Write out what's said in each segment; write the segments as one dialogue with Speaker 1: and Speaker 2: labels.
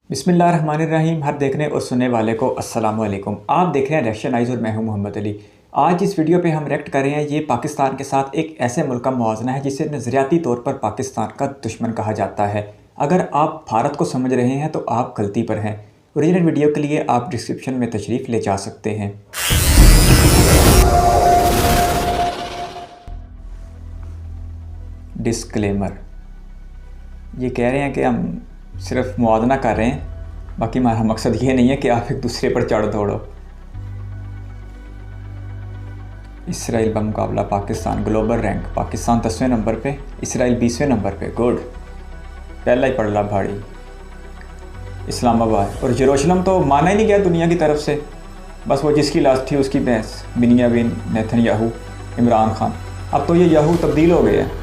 Speaker 1: बिस्मिल्लाहिर्रहमानिर्रहीम। हर देखने और सुनने वाले को अस्सलाम वालेकुम। आप देख रहे हैं रशियन आइज़ और मैं हूं मोहम्मद अली। आज इस वीडियो पे हम रिएक्ट कर रहे हैं ये पाकिस्तान के साथ एक ऐसे मुल्क का मुआवजना है जिसे नज़रियाती तौर पर पाकिस्तान का दुश्मन कहा जाता है। अगर आप भारत को समझ रहे हैं तो आप गलती पर हैं। ओरिजिनल वीडियो के लिए आप डिस्क्रिप्शन में तशरीफ़ ले जा सकते हैं। डिस्क्लेमर, ये कह रहे हैं कि हम सिर्फ मुआवजना कर रहे हैं, बाकी हमारा मकसद ये नहीं है कि आप एक दूसरे पर चढ़ दौड़ो। इसराइल का मुकाबला पाकिस्तान, ग्लोबल रैंक पाकिस्तान 10वें नंबर पे, इसराइल 20वें नंबर पे। गुड, पहला ही पड़ला भाड़ी। इस्लामाबाद और यरूशलेम तो माना ही नहीं गया दुनिया की तरफ से, बस वो जिसकी लाश थी उसकी भैंस, बिन्यामिन नेतन्याहू, इमरान खान। अब तो ये याहू तब्दील हो गए हैं।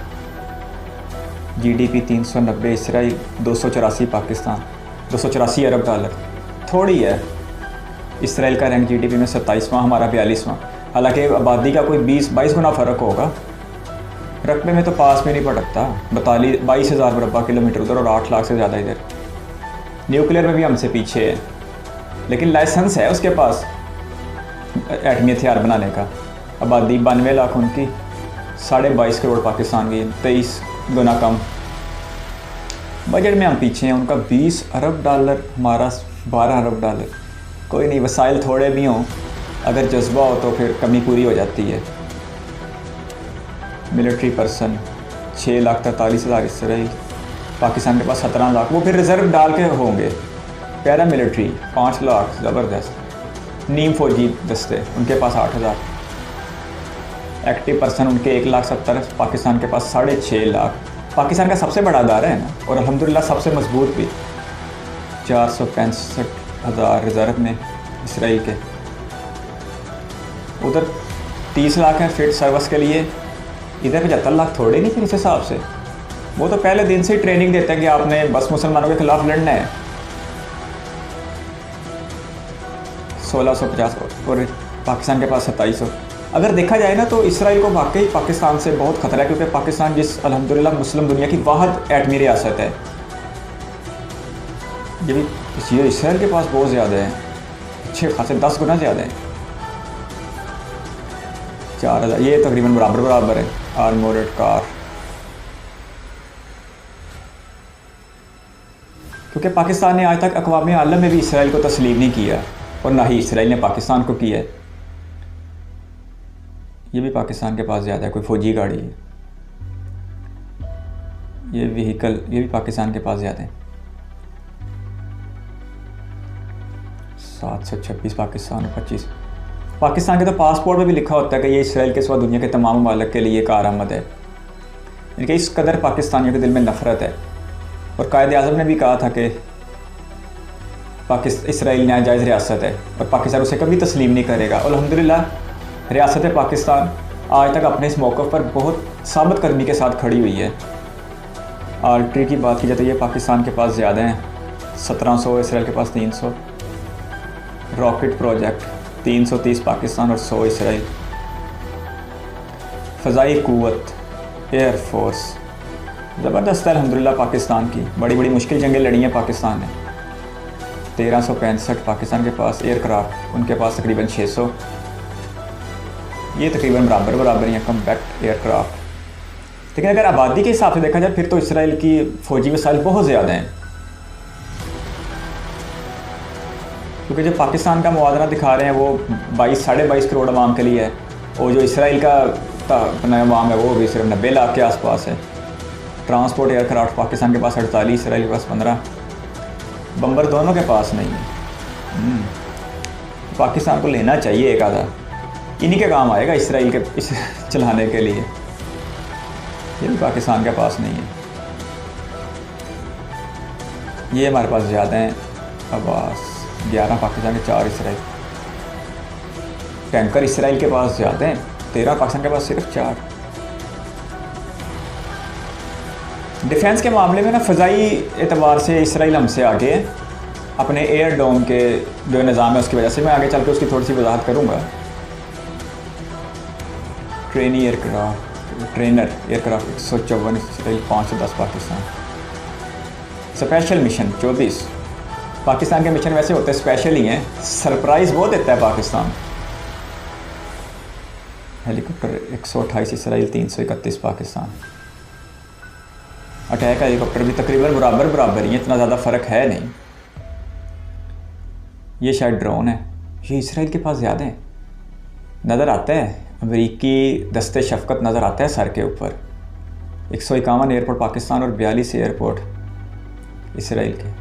Speaker 1: GDP 390 इसराइल, 284 पाकिस्तान, 284 अरब डॉलर। थोड़ी है। इसराइल का रैंक GDP में 27वां, हमारा 42वां। हालांकि आबादी का कोई 20-22 गुना फ़र्क होगा। रकबे में तो पास में नहीं पड़ता। 22,000 मुरबा किलोमीटर उधर और 8 लाख से ज़्यादा इधर। न्यूक्लियर में भी हमसे पीछे है, लेकिन लाइसेंस है उसके पास एटमी हथियार बनाने का। आबादी 92 लाख उनकी, 22.5 करोड़ पाकिस्तान की, 23 गुना कम। बजट में हम पीछे हैं, उनका 20 अरब डॉलर, हमारा 12 अरब डॉलर। कोई नहीं, वसाइल थोड़े भी हों, अगर जज्बा हो तो फिर कमी पूरी हो जाती है। मिलिट्री पर्सन 6,43,000 इसराइल, पाकिस्तान के पास 17 लाख, वो फिर रिज़र्व डाल के होंगे। पैरा मिलिट्री 5 लाख, ज़बरदस्त। नीम फौजी दस्ते उनके पास 8,000। एक्टिव पर्सन उनके 1,70,000, पाकिस्तान के पास 6.5 लाख। पाकिस्तान का सबसे बड़ा अदारा है ना, और अल्हम्दुलिल्लाह सबसे मजबूत भी। 465,000 रिज़र्व में इसराइल के। उधर 30 लाख है फिट सर्विस के लिए, इधर 75 लाख थोड़े नहीं फिर इस हिसाब से। वो तो पहले दिन से ही ट्रेनिंग देते हैं कि आपने बस मुसलमानों के खिलाफ लड़ना है। 1650 और पाकिस्तान के पास 2700। अगर देखा जाए ना तो इसराइल को वाकई पाकिस्तान से बहुत ख़तरा है, क्योंकि पाकिस्तान जिस अल्हम्दुलिल्लाह मुस्लिम दुनिया की वाहिद एटमी रियासत है, ये इसराइल के पास बहुत ज़्यादा है, अच्छे खासे 10 गुना ज़्यादा है। 4,000, ये तकरीबन बराबर है। आर्मोर्ड कार, क्योंकि पाकिस्तान ने आज तक अक़वाम आलम में भी इसराइल को तस्लीम नहीं किया, और ना ही इसराइल ने पाकिस्तान को किया है। ये भी पाकिस्तान के पास ज़्यादा है, कोई फ़ौजी गाड़ी है। ये व्हीकल, ये भी पाकिस्तान के पास ज़्यादा है। 726 पाकिस्तान और 25। पाकिस्तान के तो पासपोर्ट में भी लिखा होता है कि ये इसराइल के सिवा दुनिया के तमाम ममालिक के लिए कारआमद है। यानी कि इस कदर पाकिस्तानियों के दिल में नफ़रत है। और कायद-ए-आज़म ने भी कहा था कि इसराइल नाजायज़ रियासत है और पाकिस्तान उसे कभी तस्लीम नहीं करेगा। और अल्हम्दुलिल्लाह रियासत पाकिस्तान आज तक अपने इस मौक़िफ़ पर बहुत साबित कदमी के साथ खड़ी हुई है। आर्ट्री की बात की जाए तो ये पाकिस्तान के पास ज़्यादा हैं, 1700, इसराइल के पास 300। रॉकेट प्रोजेक्ट 330 पाकिस्तान और 100 इसराइल। फ़ज़ाई क़ुव्वत, एयर फोर्स ज़बरदस्त है अल्हम्दुलिल्लाह पाकिस्तान की। बड़ी बड़ी मुश्किल जंगें लड़ी हैं पाकिस्तान ने। 1365 पाकिस्तान के पास। एयरक्राफ्ट उनके पास तकरीबन 600। ये तकरीबन बराबर हैं कम्पैक्ट एयरक्राफ्ट। लेकिन अगर आबादी के हिसाब से देखा जाए फिर तो इसराइल की फ़ौजी वसाइल बहुत ज़्यादा हैं, क्योंकि जो पाकिस्तान का मुआवजा दिखा रहे हैं वो 22-22.5 करोड़ अवाम के लिए है, और जो इसराइल का अपना अवाम है वो भी सिर्फ 90 लाख के आसपास है। ट्रांसपोर्ट एयरक्राफ्ट पाकिस्तान के पास 48, इसराइल के पास 15। बम्बर दोनों के पास नहीं है। पाकिस्तान को लेना चाहिए एक आधा, इन्हीं के काम आएगा इसराइल के इस चलाने के लिए। ये भी पाकिस्तान के पास नहीं है। ये हमारे पास ज़्यादा हैं। अब्बास 11 पाकिस्तान के, 4 इसराइल। टैंकर इसराइल के पास ज़्यादा हैं, 13 पाकिस्तान के पास सिर्फ 4। डिफेंस के मामले में ना फ़ज़ाई एतबार से इसराइल हमसे आगे है। अपने एयर डोम के जो निज़ाम है उसकी वजह से। मैं आगे चल के उसकी थोड़ी सी वजाहत करूँगा। Trainer aircraft 154 Israel, 510 Pakistan. Special mission 24, Pakistan के मिशन वैसे होते स्पेशल ही हैं, सरप्राइज़ बहुत देता है Pakistan. Helicopter 128 Israel, 331 Pakistan. Attack helicopter भी तकरीबन बराबर ही है, इतना ज़्यादा फ़र्क है नहीं। ये शायद ड्रोन है, ये इसराइल के पास ज़्यादा है। नज़र आता है अमरीकी दस्ते शफ़क़त नज़र आता है सर के ऊपर। 151 एयरपोर्ट पाकिस्तान और 42 एयरपोर्ट इसराइल के।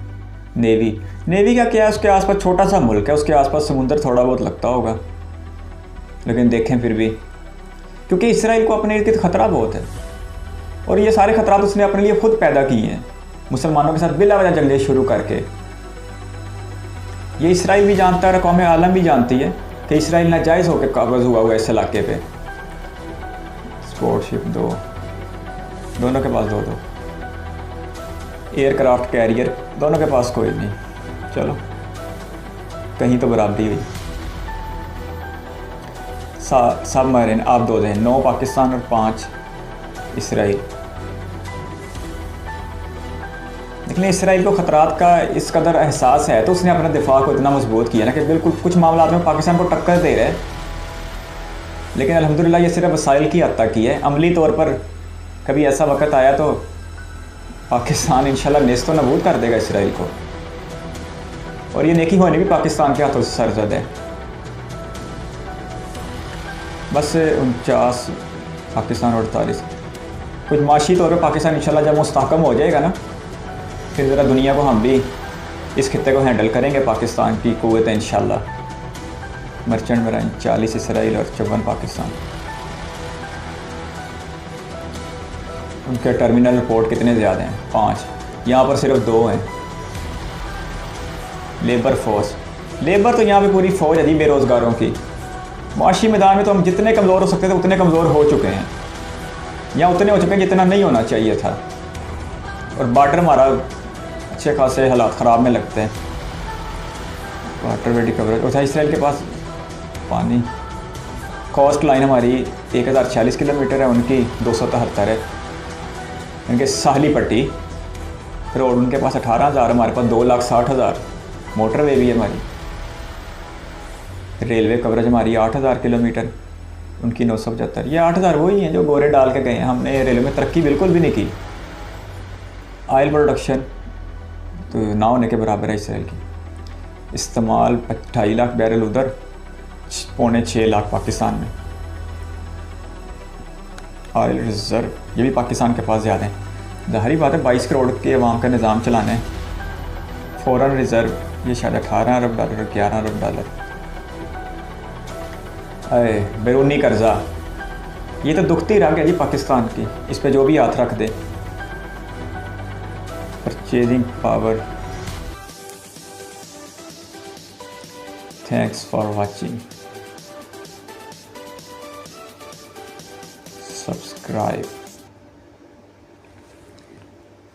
Speaker 1: नेवी का क्या है, उसके आसपास छोटा सा मुल्क है, उसके आसपास समुंदर थोड़ा बहुत लगता होगा, लेकिन देखें फिर भी, क्योंकि इसराइल को अपने इर्द गिर्द ख़तरा बहुत है और ये सारे ख़तरात उसने अपने लिए खुद पैदा किए हैं, मुसलमानों के साथ बिला वजह जंगें शुरू करके। ये इसराइल भी जानता है, कौम आलम भी जानती है कि इसराइल नाजायज़ होकर काबज़ हुआ इस इलाके पे। स्पोर्टशिप दोनों के पास दो एयरक्राफ्ट कैरियर दोनों के पास कोई नहीं। चलो कहीं तो बराबरी हुई। सब मरीन आप 2 दें, 9 पाकिस्तान और 5 इसराइल। लेकिन इसराइल को ख़तरात का इस कदर एहसास है तो उसने अपने दिफा को इतना मजबूत किया ना कि बिल्कुल कुछ मामला में पाकिस्तान को टक्कर दे रहे। लेकिन अल्हम्दुलिल्लाह ये सिर्फ वसाइल की हद तक ही है। अमली तौर पर कभी ऐसा वक्त आया तो पाकिस्तान इंशाल्लाह नेस्त व नबूद कर देगा इसराइल को, और ये नेकी होने भी पाकिस्तान के हाथों से सरजद है। बस 49 पाकिस्तान और 48। कुछ माशी तौर पर पाकिस्तान इंशाल्लाह जब मुस्तहकम हो जाएगा ना, फिर ज़रा दुनिया को हम भी इस खित्ते को हैंडल करेंगे। पाकिस्तान की क़ुव्वत है इंशाल्लाह। मर्चेंट मराइन 40 इसराइल और 54 पाकिस्तान। उनके टर्मिनल पोर्ट कितने ज़्यादा हैं? 5। यहाँ पर सिर्फ 2 हैं। लेबर तो यहाँ पे पूरी फ़ौज है जी बेरोज़गारों की। माशी मैदान में तो हम जितने कमज़ोर हो सकते थे उतने कमज़ोर हो चुके हैं, या उतने हो चुके हैं जितना नहीं होना चाहिए था। और बार्डर हमारा अच्छे खासे हालात ख़राब में लगते हैं। वाटर वेडी कवरेज। और इसराइल के पास पानी। कोस्ट लाइन हमारी 1046 किलोमीटर है, उनकी 273 है। इनके साहली पट्टी रोड उनके पास 18,000, हमारे पास 2,60,000। मोटरवे भी है हमारी। रेलवे कवरेज हमारी 8,000 किलोमीटर, उनकी 975। ये 8,000 वही हैं जो गोरे डाल के गए हैं। हमने रेलवे में तरक्की बिल्कुल भी नहीं की। ऑयल प्रोडक्शन तो ना होने के बराबर है इसराइल की। इस्तेमाल 2.5 लाख बैरल उधर, 5.25 लाख पाकिस्तान में। ऑयल रिज़र्व ये भी पाकिस्तान के पास ज़्यादा है। ज़ाहिरी बात है 22 करोड़ के अवाम का निज़ाम चलाना है। फॉरेन रिज़र्व ये शायद 18 अरब डॉलर, 11 अरब डॉलर। अरे बैरूनी कर्जा, ये तो दुखती रह गया जी पाकिस्तान की, इस पे जो भी हाथ रख दे। Purchasing power. Thanks for watching, subscribe.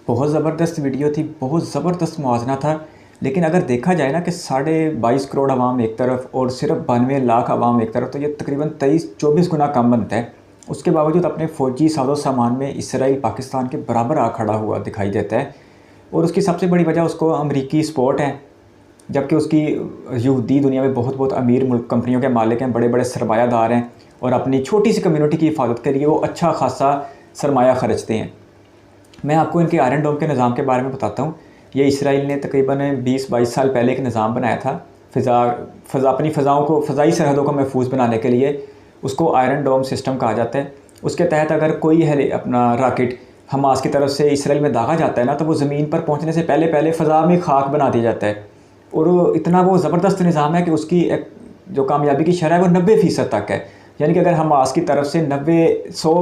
Speaker 1: बहुत ज़बरदस्त वीडियो थी, बहुत ज़बरदस्त मुआवजना था। लेकिन अगर देखा जाए ना कि 22.5 करोड़ आवाम एक तरफ और सिर्फ 92 लाख आवाम एक तरफ, तो ये तकरीबन 23-24 गुना कम बनता है। उसके बावजूद अपने फ़ौजी साजो सामान में इसराइल पाकिस्तान के बराबर आ खड़ा हुआ दिखाई देता है। और उसकी सबसे बड़ी वजह उसको अमरीकी सपोर्ट है, जबकि उसकी यहूदी दुनिया में बहुत अमीर मुल्क कंपनियों के मालिक हैं, बड़े बड़े सरमायादार हैं, और अपनी छोटी सी कम्युनिटी की हिफाजत के लिए वो अच्छा खासा सरमाया खर्चते हैं। मैं आपको इनके आयरन डोम के निज़ाम के बारे में बताता हूँ। ये इसराइल ने तकरीबन 20-22 साल पहले एक निज़ाम बनाया था अपनी फ़ज़ाओं को, फ़ज़ाई सरहदों को महफूज बनाने के लिए। उसको आयरन डोम सिस्टम कहा जाता है। उसके तहत अगर कोई अपना रॉकेट हमास की तरफ से इसराइल में दागा जाता है ना, तो वो ज़मीन पर पहुँचने से पहले फ़ज़ा में खाक बना दिया जाता है। और इतना वो ज़बरदस्त निज़ाम है कि उसकी जो कामयाबी की शरह है वो 90% तक है। यानी कि अगर हमास की तरफ से 100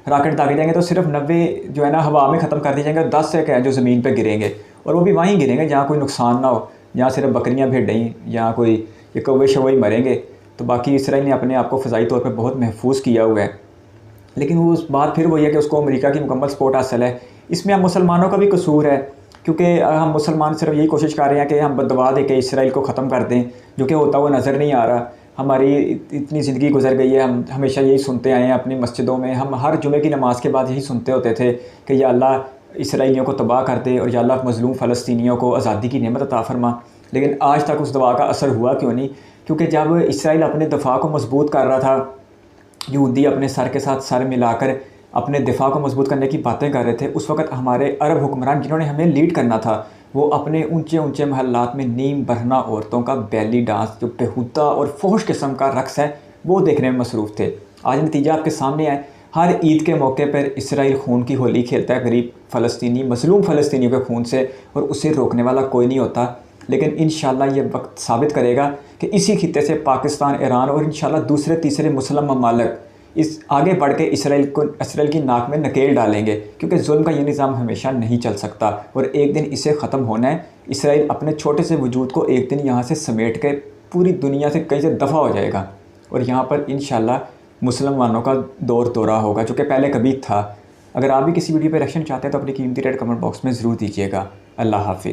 Speaker 1: रॉकेट दागे जाएंगे तो सिर्फ 90 जो है ना हवा में ख़त्म कर दिए जाएंगे, 10 से क्या है जो ज़मीन पे गिरेंगे, और वो भी वहीं गिरेंगे जहाँ कोई नुकसान ना हो, जहाँ सिर्फ बकरियाँ भेड़ें या कोई ये कौवे शौवे मरेंगे। तो बाकी इसराइल ने अपने आप को फ़ज़ाई तौर पर बहुत महफूज किया हुआ है। लेकिन वो उस बात फिर वही है कि उसको अमेरिका की मुकम्मल सपोर्ट हासिल है। इसमें हम मुसलमानों का भी कसूर है, क्योंकि हम मुसलमान सिर्फ यही कोशिश कर रहे हैं कि हम बददुआ दे के इसराइल को ख़त्म कर दें, जो कि होता हुआ नज़र नहीं आ रहा। हमारी इतनी ज़िंदगी गुजर गई है, हम हमेशा यही सुनते आए हैं अपनी मस्जिदों में। हम हर जुमे की नमाज़ के बाद यही सुनते होते थे कि या अल्लाह इसराइलियों को तबाह कर दे, और या अल्लाह मज़लूम फ़लस्तीनियों को आज़ादी की नेमत अता फ़रमा। लेकिन आज तक उस दवा का असर हुआ क्यों नहीं? क्योंकि जब इसराइल अपने दफा को मजबूत कर रहा था, यहूदी अपने सर के साथ सर मिलाकर अपने दिफा को मजबूत करने की बातें कर रहे थे, उस वक्त हमारे अरब हुक्मरान जिन्होंने हमें लीड करना था, वो अपने ऊंचे ऊंचे महल्लात में नीम बरहना औरतों का बैली डांस, जो बेहुदा और फोश किस्म का रक्स है, वो देखने में मसरूफ़ थे। आज नतीजा आपके सामने है। हर ईद के मौके पर इसराइल खून की होली खेलता है गरीब फ़लस्तीनी, मज़लूम फ़लस्तीनियों के खून से, और उसे रोकने वाला कोई नहीं होता। लेकिन इंशाल्लाह ये वक्त साबित करेगा कि इसी खित्ते से पाकिस्तान, ईरान और इंशाल्लाह दूसरे तीसरे मुस्लिम ममालिक इस आगे बढ़ के इसराइल की नाक में नकेल डालेंगे, क्योंकि जुल्म का ये निज़ाम हमेशा नहीं चल सकता और एक दिन इसे ख़त्म होना है। इसराइल अपने छोटे से वजूद को एक दिन यहाँ से समेट के पूरी दुनिया से कहीं से दफ़ा हो जाएगा और यहाँ पर इंशाल्लाह मुसलमानों का दौरा होगा, जो कि पहले कभी था। अगर आप भी किसी वीडियो पर रिएक्शन चाहते हैं तो अपनी कीमती रेट कमेंट बॉक्स में ज़रूर दीजिएगा। अल्लाह हाफिज़।